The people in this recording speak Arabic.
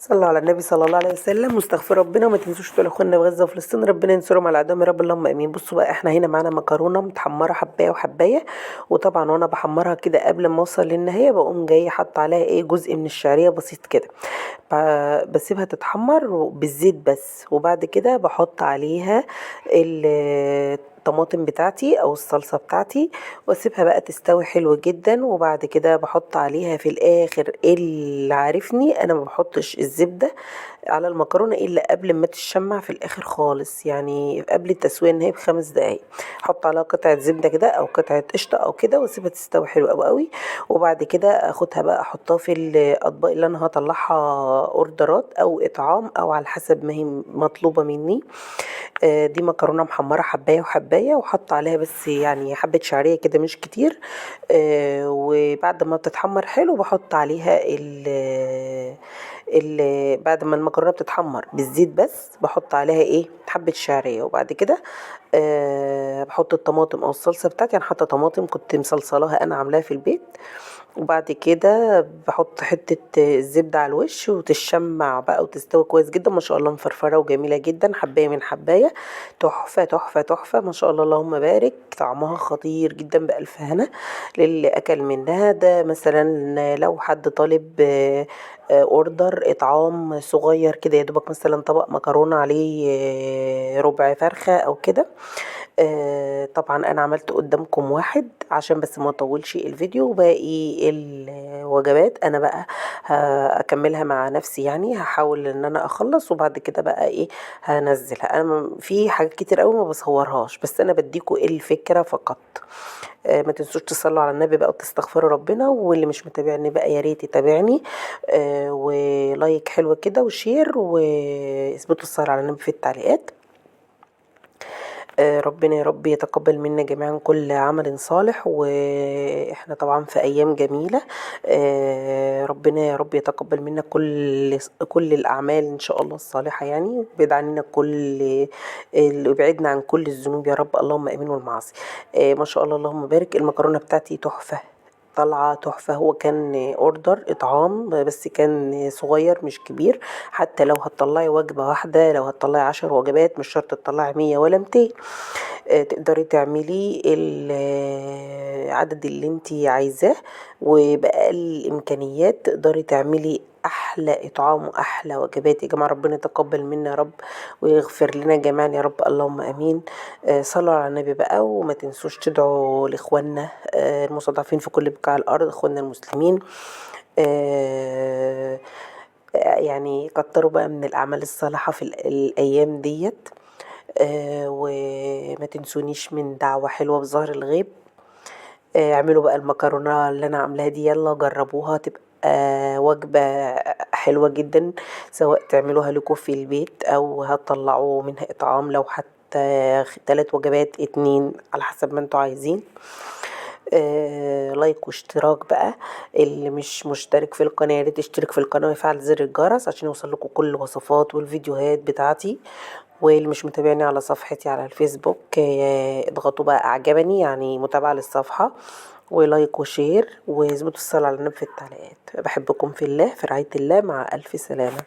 صلوا على النبي صلى الله عليه وسلم واستغفر ربنا. وما تنسوش تقولوا اخواننا في غزه وفلسطين ربنا ينصرهم على الاعداء يا رب اللهم امين. بصوا بقى، احنا هنا معانا مكرونه متحمره حبايه وحبايه، وطبعا وانا بحمرها كده قبل ما اوصل للنهايه بقوم جايه حاطه عليها جزء من الشعريه بسيط كده. بسيبها تتحمر بالزيت بس، وبعد كده بحط عليها الطماطم بتاعتي او الصلصه بتاعتي، واسيبها بقى تستوي حلو جدا. وبعد كده بحط عليها في الاخر، اللي عارفني انا ما بحطش الزبده على المكرونه الا قبل ما تتشمع في الاخر خالص، يعني قبل التسويه ان هي ب5 دقايق. احط عليها قطعه زبده كده او قطعه قشطه او كده، واسيبها تستوي حلو قوي قوي. وبعد كده اخدها بقى احطها في الاطباق اللي انا هطلعها اوردرات او اطعام او على حسب ما هي مطلوبه مني. دي مكرونه محمره حبايه وحبايه، وحط عليها بس يعني حبه شعريه كده مش كتير. وبعد ما بتتحمر حلو بحط عليها بعد ما المكرونه بتتحمر بالزيت بس بحط عليها حبه شعريه. وبعد كده بحط الطماطم او الصلصه بتاعتي. انا حاطه طماطم كنت مصلصلاها انا عاملاها في البيت. وبعد كده بحط حته الزبده على الوش وتشمع بقى وتستوي كويس جدا، ما شاء الله مفرفره وجميله جدا، حبايه من حبايه. تحفه تحفه تحفه ما شاء الله اللهم بارك. طعمها خطير جدا بألف هنا للي اكل منها. ده مثلا لو حد طالب اوردر اطعام صغير كده، يا دوبك مثلا طبق مكرونه عليه ربع فرخه او كده. طبعا انا عملت قدامكم واحد عشان بس ما اطولش الفيديو. وباقي الوجبات انا بقى هكملها مع نفسي، يعني هحاول ان انا اخلص وبعد كده بقى هنزلها. انا في حاجات كتير قوي ما بصورهاش، بس انا بديكوا الفكرة فقط. ما تنسوش تصلوا على النبي بقى وتستغفروا ربنا، واللي مش متابعني بقى يا ريت يتابعني. ولايك حلو كده وشير، واثبتوا الصلاة على النبي في التعليقات. ربنا يا رب يتقبل منا جميعا كل عمل صالح، واحنا طبعا في ايام جميلة. ربنا يا رب يتقبل منا كل الاعمال ان شاء الله الصالحة، يعني ويبعد عننا ويبعدنا عن كل الذنوب يا رب اللهم امين والمعاصي. ما شاء الله اللهم بارك. المكرونة بتاعتي تحفة، طالعة تحفة. هو كان اوردر اطعام بس كان صغير مش كبير. حتى لو هتطلعي وجبة واحدة، لو هتطلعي 10 وجبات مش شرط تطلعي 100 ولا 200. تقدري تعملي العدد اللي انتي عايزاه، وبأقل الامكانيات تقدري تعملي احلى اطعام واحلى وجبات. يا جماعه ربنا يتقبل منا يا رب ويغفر لنا جميعا يا رب اللهم امين. صلوا على النبي بقى، وما تنسوش تدعوا لاخواننا المستضعفين في كل بقاع الارض، اخواننا المسلمين. يعني كتروا بقى من الاعمال الصالحه في الايام ديت. وما تنسونيش من دعوة حلوة بظهر الغيب. اعملوا بقى المكرونة اللي انا عاملاها دي، يلا جربوها، تبقى وجبة حلوة جدا. سواء تعملوها لكم في البيت او هتطلعوا منها اطعام، لو حتى 3 وجبات 2 على حسب ما انتوا عايزين. لايك واشتراك بقى. اللي مش مشترك في القناة ياريت تشترك في القناة ويفعل زر الجرس عشان يوصلكوا كل الوصفات والفيديوهات بتاعتي. واللي مش متابعني على صفحتي على الفيسبوك اضغطوا بقى اعجبني، يعني متابعة للصفحة، ولايك وشير، واثبتوا الصلاة على النبي في التعليقات. بحبكم في الله، في رعاية الله، مع ألف سلامة.